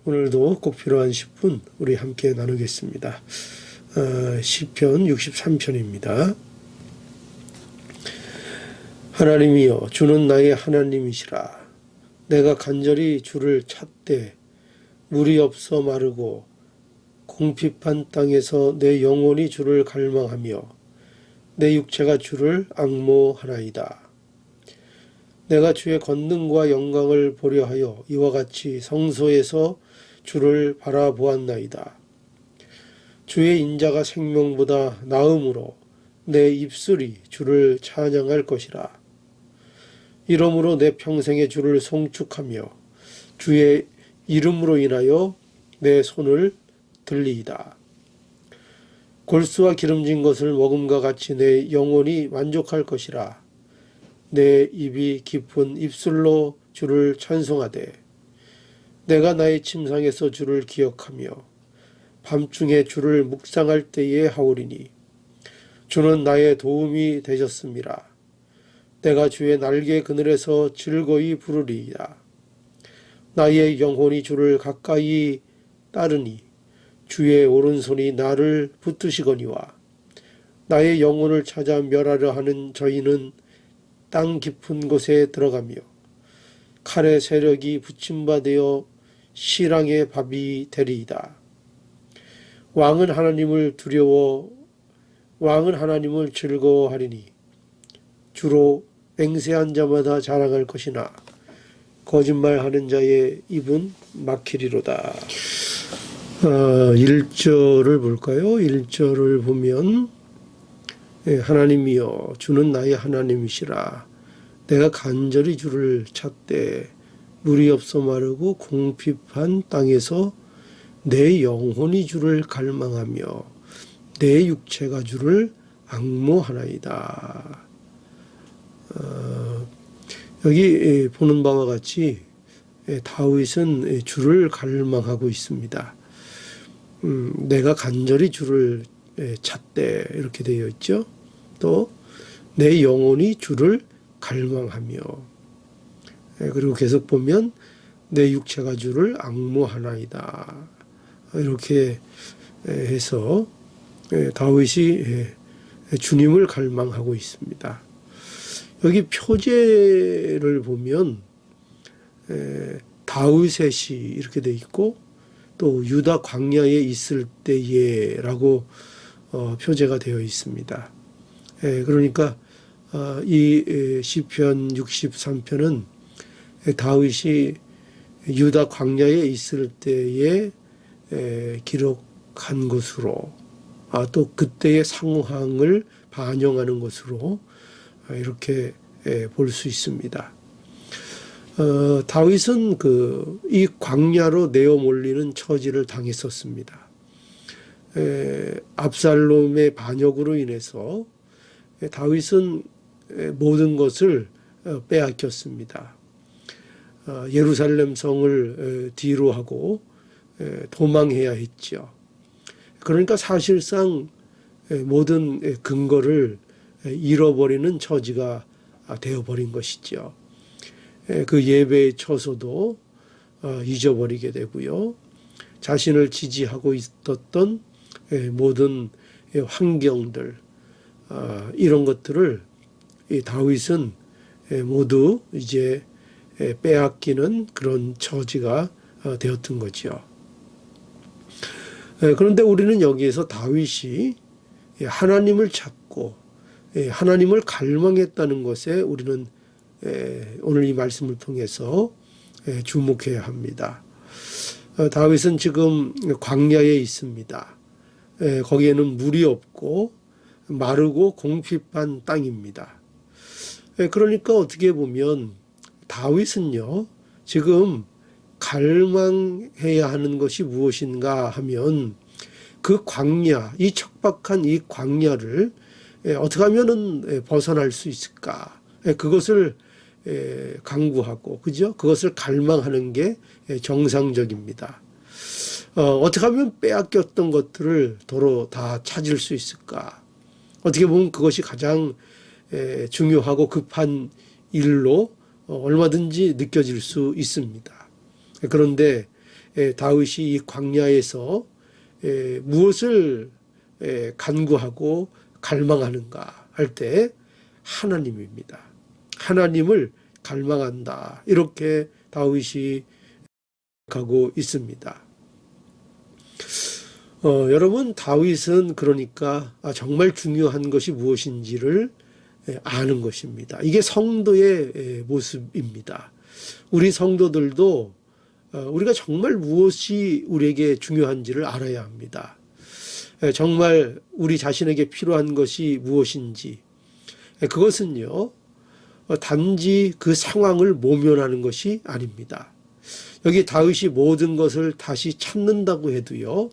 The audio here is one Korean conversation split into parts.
오늘도 꼭 필요한 10분 우리 함께 나누겠습니다. 시편 63편입니다. 하나님이여, 주는 나의 하나님이시라. 내가 간절히 주를 찾되 물이 없어 마르고 공핍한 땅에서 내 영혼이 주를 갈망하며 내 육체가 주를 앙모하나이다. 내가 주의 권능과 영광을 보려 하여 이와 같이 성소에서 주를 바라보았나이다. 주의 인자가 생명보다 나음으로 내 입술이 주를 찬양할 것이라. 이러므로 내 평생에 주를 송축하며 주의 이름으로 인하여 내 손을 들리이다. 골수와 기름진 것을 먹음과 같이 내 영혼이 만족할 것이라. 내 입이 깊은 입술로 주를 찬송하되 내가 나의 침상에서 주를 기억하며 밤중에 주를 묵상할 때에 하오리니 주는 나의 도움이 되셨음이라. 내가 주의 날개 그늘에서 즐거이 부르리이다. 나의 영혼이 주를 가까이 따르니 주의 오른손이 나를 붙드시거니와 나의 영혼을 찾아 멸하려 하는 저희는 땅 깊은 곳에 들어가며 칼의 세력이 붙임바 되어 실랑의 밥이 되리이다. 왕은 하나님을 즐거워하리니 주로 맹세한 자마다 자랑할 것이나 거짓말하는 자의 입은 막히리로다. 1절을 볼까요? 1절을 보면 하나님이여, 주는 나의 하나님이시라. 내가 간절히 주를 찾되 물이 없어 마르고 공핍한 땅에서 내 영혼이 주를 갈망하며 내 육체가 주를 앙모하나이다. 여기 보는 바와 같이 다윗은 주를 갈망하고 있습니다. 내가 간절히 주를 찾되 이렇게 되어 있죠. 또 내 영혼이 주를 갈망하며, 그리고 계속 보면 내 육체가 주를 앙모하나이다. 이렇게 해서 다윗이 주님을 갈망하고 있습니다. 여기 표제를 보면 다윗의 시 이렇게 되어 있고 또 유다 광야에 있을 때에라고 표제가 되어 있습니다. 그러니까 이 시편 63편은 다윗이 유다 광야에 있을 때에 기록한 것으로, 또 그때의 상황을 반영하는 것으로 이렇게 볼 수 있습니다. 다윗은 이 광야로 내어 몰리는 처지를 당했었습니다. 압살롬의 반역으로 인해서 다윗은 모든 것을 빼앗겼습니다. 예루살렘 성을 뒤로 하고 도망해야 했죠. 그러니까 사실상 모든 근거를 잃어버리는 처지가 되어버린 것이죠. 그 예배의 처소도 잊어버리게 되고요. 자신을 지지하고 있었던 모든 환경들, 이런 것들을 다윗은 모두 이제 빼앗기는 그런 처지가 되었던 거죠. 그런데 우리는 여기에서 다윗이 하나님을 찾고 하나님을 갈망했다는 것에 우리는 오늘 이 말씀을 통해서 주목해야 합니다. 다윗은 지금 광야에 있습니다. 거기에는 물이 없고 마르고 공핍한 땅입니다. 그러니까 어떻게 보면 다윗은요, 지금 갈망해야 하는 것이 무엇인가 하면 그 광야, 이 척박한 이 광야를 어떻게 하면은 벗어날 수 있을까? 그것을 강구하고, 그죠? 그것을 갈망하는 게 정상적입니다. 어떻게 하면 빼앗겼던 것들을 도로 다 찾을 수 있을까? 어떻게 보면 그것이 가장 중요하고 급한 일로 얼마든지 느껴질 수 있습니다. 그런데 다윗이 이 광야에서 무엇을 간구하고 갈망하는가 할 때 하나님입니다. 하나님을 갈망한다. 이렇게 다윗이 가고 있습니다. 여러분, 다윗은 그러니까 정말 중요한 것이 무엇인지를 아는 것입니다. 이게 성도의 모습입니다. 우리 성도들도 우리가 정말 무엇이 우리에게 중요한지를 알아야 합니다. 정말 우리 자신에게 필요한 것이 무엇인지, 그것은요, 단지 그 상황을 모면하는 것이 아닙니다. 여기 다윗이 모든 것을 다시 찾는다고 해도요,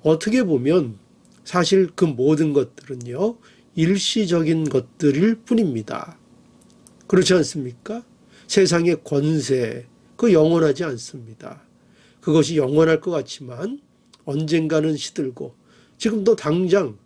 어떻게 보면 사실 그 모든 것들은요, 일시적인 것들일 뿐입니다. 그렇지 않습니까? 세상의 권세, 그 영원하지 않습니다. 그것이 영원할 것 같지만 언젠가는 시들고, 지금도 당장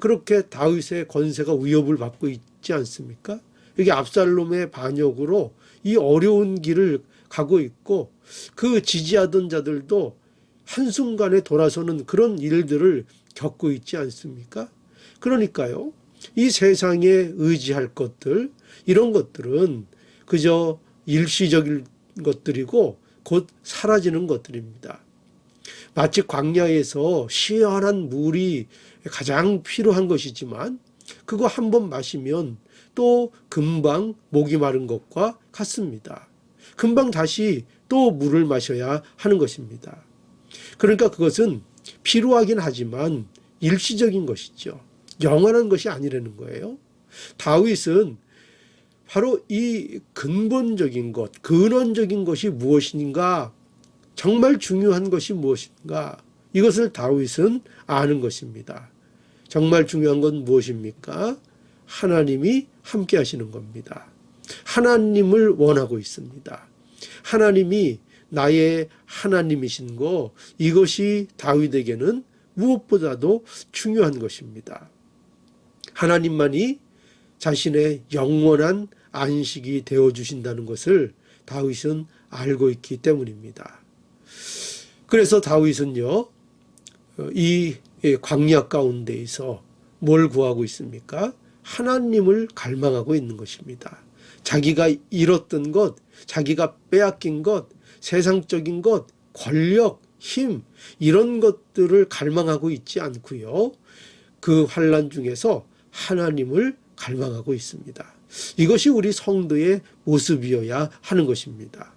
그렇게 다윗의 권세가 위협을 받고 있지 않습니까? 이게 압살롬의 반역으로 이 어려운 길을 가고 있고, 그 지지하던 자들도 한순간에 돌아서는 그런 일들을 겪고 있지 않습니까? 그러니까요, 이 세상에 의지할 것들, 이런 것들은 그저 일시적인 것들이고 곧 사라지는 것들입니다. 마치 광야에서 시원한 물이 가장 필요한 것이지만 그거 한 번 마시면 또 금방 목이 마른 것과 같습니다. 금방 다시 또 물을 마셔야 하는 것입니다. 그러니까 그것은 필요하긴 하지만 일시적인 것이죠. 영원한 것이 아니라는 거예요. 다윗은 바로 이 근본적인 것, 근원적인 것이 무엇인가, 정말 중요한 것이 무엇인가, 이것을 다윗은 아는 것입니다. 정말 중요한 건 무엇입니까? 하나님이 함께 하시는 겁니다. 하나님을 원하고 있습니다. 하나님이 나의 하나님이신 거, 이것이 다윗에게는 무엇보다도 중요한 것입니다. 하나님만이 자신의 영원한 안식이 되어주신다는 것을 다윗은 알고 있기 때문입니다. 그래서 다윗은요, 이 광야 가운데에서 뭘 구하고 있습니까? 하나님을 갈망하고 있는 것입니다. 자기가 잃었던 것, 자기가 빼앗긴 것, 세상적인 것, 권력, 힘, 이런 것들을 갈망하고 있지 않고요, 그 환난 중에서 하나님을 갈망하고 있습니다. 이것이 우리 성도의 모습이어야 하는 것입니다.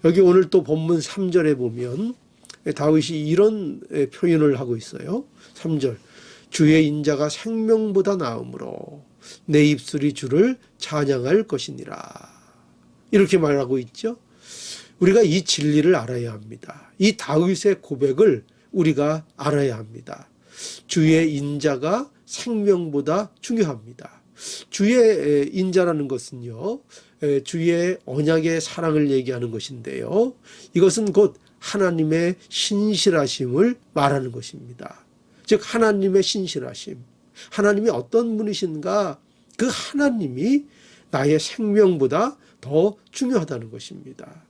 여기 오늘 또 본문 3절에 보면 다윗이 이런 표현을 하고 있어요. 3절, 주의 인자가 생명보다 나음으로 내 입술이 주를 찬양할 것이니라. 이렇게 말하고 있죠. 우리가 이 진리를 알아야 합니다. 이 다윗의 고백을 우리가 알아야 합니다. 주의 인자가 생명보다 중요합니다. 주의 인자라는 것은요, 주의 언약의 사랑을 얘기하는 것인데요, 이것은 곧 하나님의 신실하심을 말하는 것입니다. 즉 하나님의 신실하심, 하나님이 어떤 분이신가, 그 하나님이 나의 생명보다 더 중요하다는 것입니다.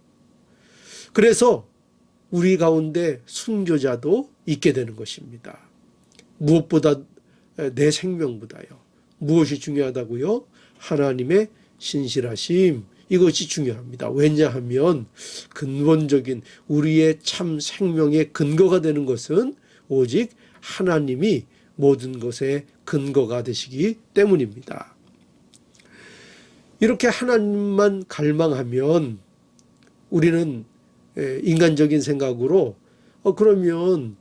그래서 우리 가운데 순교자도 있게 되는 것입니다. 무엇보다, 내 생명보다요. 무엇이 중요하다고요? 하나님의 신실하심, 이것이 중요합니다. 왜냐하면 근본적인 우리의 참 생명의 근거가 되는 것은 오직 하나님이 모든 것의 근거가 되시기 때문입니다. 이렇게 하나님만 갈망하면 우리는 인간적인 생각으로 그러면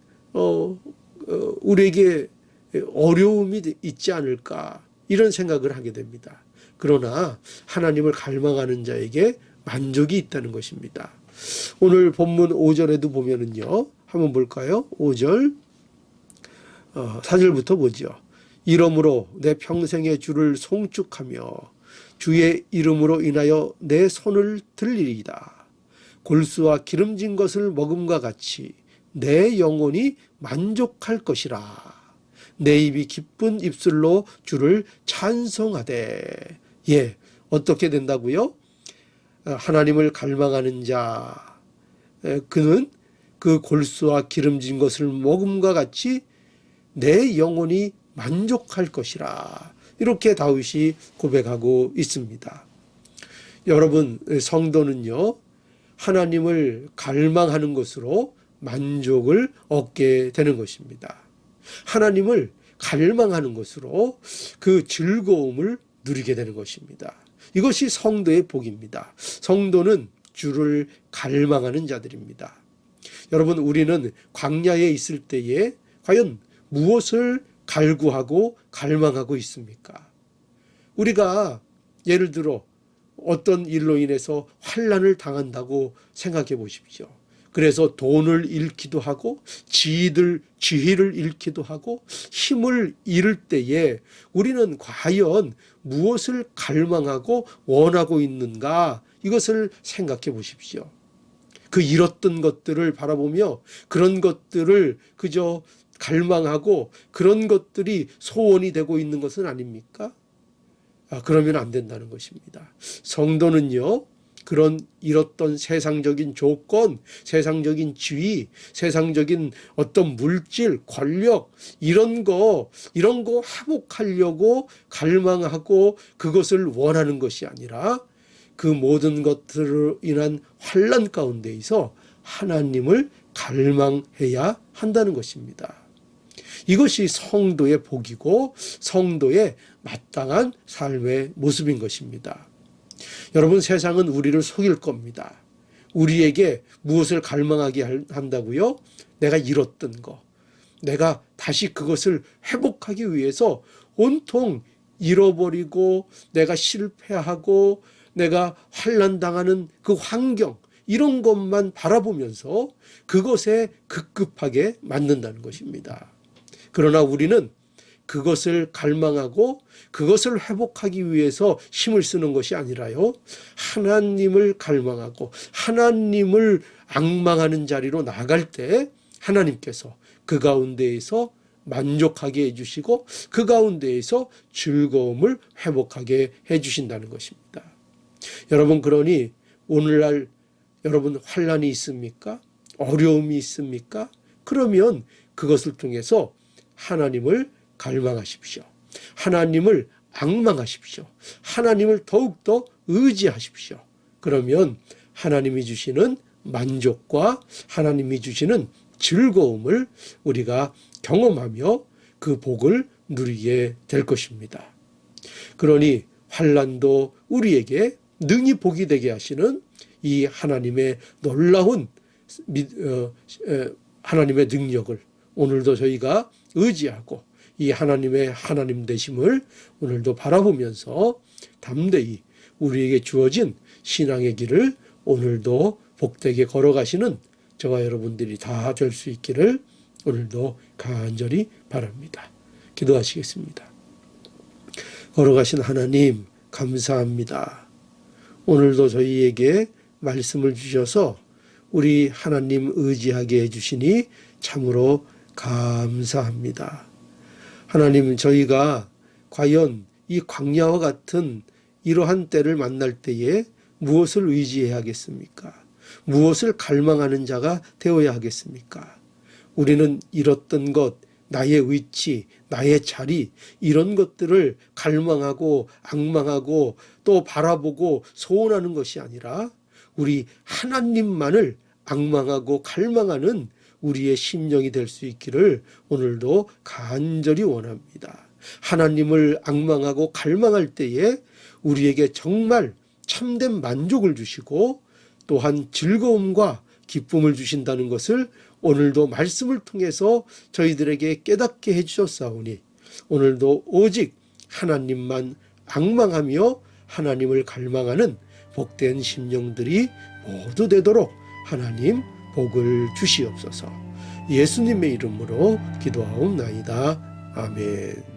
우리에게 어려움이 있지 않을까, 이런 생각을 하게 됩니다. 그러나 하나님을 갈망하는 자에게 만족이 있다는 것입니다. 오늘 본문 5절에도 보면은요, 한번 볼까요? 5절 4절부터 보죠. 이러므로 내 평생의 주를 송축하며 주의 이름으로 인하여 내 손을 들리리이다. 골수와 기름진 것을 먹음과 같이 내 영혼이 만족할 것이라. 내 입이 기쁜 입술로 주를 찬송하되. 예, 어떻게 된다고요? 하나님을 갈망하는 자, 그는 그 골수와 기름진 것을 먹음과 같이 내 영혼이 만족할 것이라. 이렇게 다윗이 고백하고 있습니다. 여러분, 성도는요, 하나님을 갈망하는 것으로 만족을 얻게 되는 것입니다. 하나님을 갈망하는 것으로 그 즐거움을 누리게 되는 것입니다. 이것이 성도의 복입니다. 성도는 주를 갈망하는 자들입니다. 여러분, 우리는 광야에 있을 때에 과연 무엇을 갈구하고 갈망하고 있습니까? 우리가 예를 들어 어떤 일로 인해서 환난을 당한다고 생각해 보십시오. 그래서 돈을 잃기도 하고 지위를 잃기도 하고 힘을 잃을 때에 우리는 과연 무엇을 갈망하고 원하고 있는가, 이것을 생각해 보십시오. 그 잃었던 것들을 바라보며 그런 것들을 그저 갈망하고 그런 것들이 소원이 되고 있는 것은 아닙니까? 그러면 안 된다는 것입니다. 성도는요, 그런 잃었던 세상적인 조건, 세상적인 지위, 세상적인 어떤 물질, 권력, 이런 거 회복하려고 갈망하고 그것을 원하는 것이 아니라 그 모든 것들로 인한 환난 가운데에서 하나님을 갈망해야 한다는 것입니다. 이것이 성도의 복이고 성도의 마땅한 삶의 모습인 것입니다. 여러분, 세상은 우리를 속일 겁니다. 우리에게 무엇을 갈망하게 한다고요? 내가 잃었던 거, 내가 다시 그것을 회복하기 위해서 온통 잃어버리고 내가 실패하고 내가 환난당하는 그 환경, 이런 것만 바라보면서 그것에 급급하게 맞는다는 것입니다. 그러나 우리는 그것을 갈망하고 그것을 회복하기 위해서 힘을 쓰는 것이 아니라요, 하나님을 갈망하고 하나님을 앙망하는 자리로 나갈 때 하나님께서 그 가운데에서 만족하게 해주시고 그 가운데에서 즐거움을 회복하게 해주신다는 것입니다. 여러분, 그러니 오늘날 여러분 환난이 있습니까? 어려움이 있습니까? 그러면 그것을 통해서 하나님을 갈망하십시오. 하나님을 앙망하십시오. 하나님을 더욱더 의지하십시오. 그러면 하나님이 주시는 만족과 하나님이 주시는 즐거움을 우리가 경험하며 그 복을 누리게 될 것입니다. 그러니 환난도 우리에게 능히 복이 되게 하시는 이 하나님의 놀라운 하나님의 능력을 오늘도 저희가 의지하고 이 하나님의 하나님 되심을 오늘도 바라보면서 담대히 우리에게 주어진 신앙의 길을 오늘도 복되게 걸어가시는 저와 여러분들이 다 될 수 있기를 오늘도 간절히 바랍니다. 기도하시겠습니다. 걸어가신 하나님, 감사합니다. 오늘도 저희에게 말씀을 주셔서 우리 하나님 의지하게 해주시니 참으로 감사합니다. 하나님, 저희가 과연 이 광야와 같은 이러한 때를 만날 때에 무엇을 의지해야 하겠습니까? 무엇을 갈망하는 자가 되어야 하겠습니까? 우리는 잃었던 것, 나의 위치, 나의 자리, 이런 것들을 갈망하고 앙망하고 또 바라보고 소원하는 것이 아니라 우리 하나님만을 앙망하고 갈망하는 우리의 심령이 될 수 있기를 오늘도 간절히 원합니다. 하나님을 앙망하고 갈망할 때에 우리에게 정말 참된 만족을 주시고 또한 즐거움과 기쁨을 주신다는 것을 오늘도 말씀을 통해서 저희들에게 깨닫게 해주셨사오니 오늘도 오직 하나님만 앙망하며 하나님을 갈망하는 복된 심령들이 모두 되도록 하나님 복을 주시옵소서. 예수님의 이름으로 기도하옵나이다. 아멘.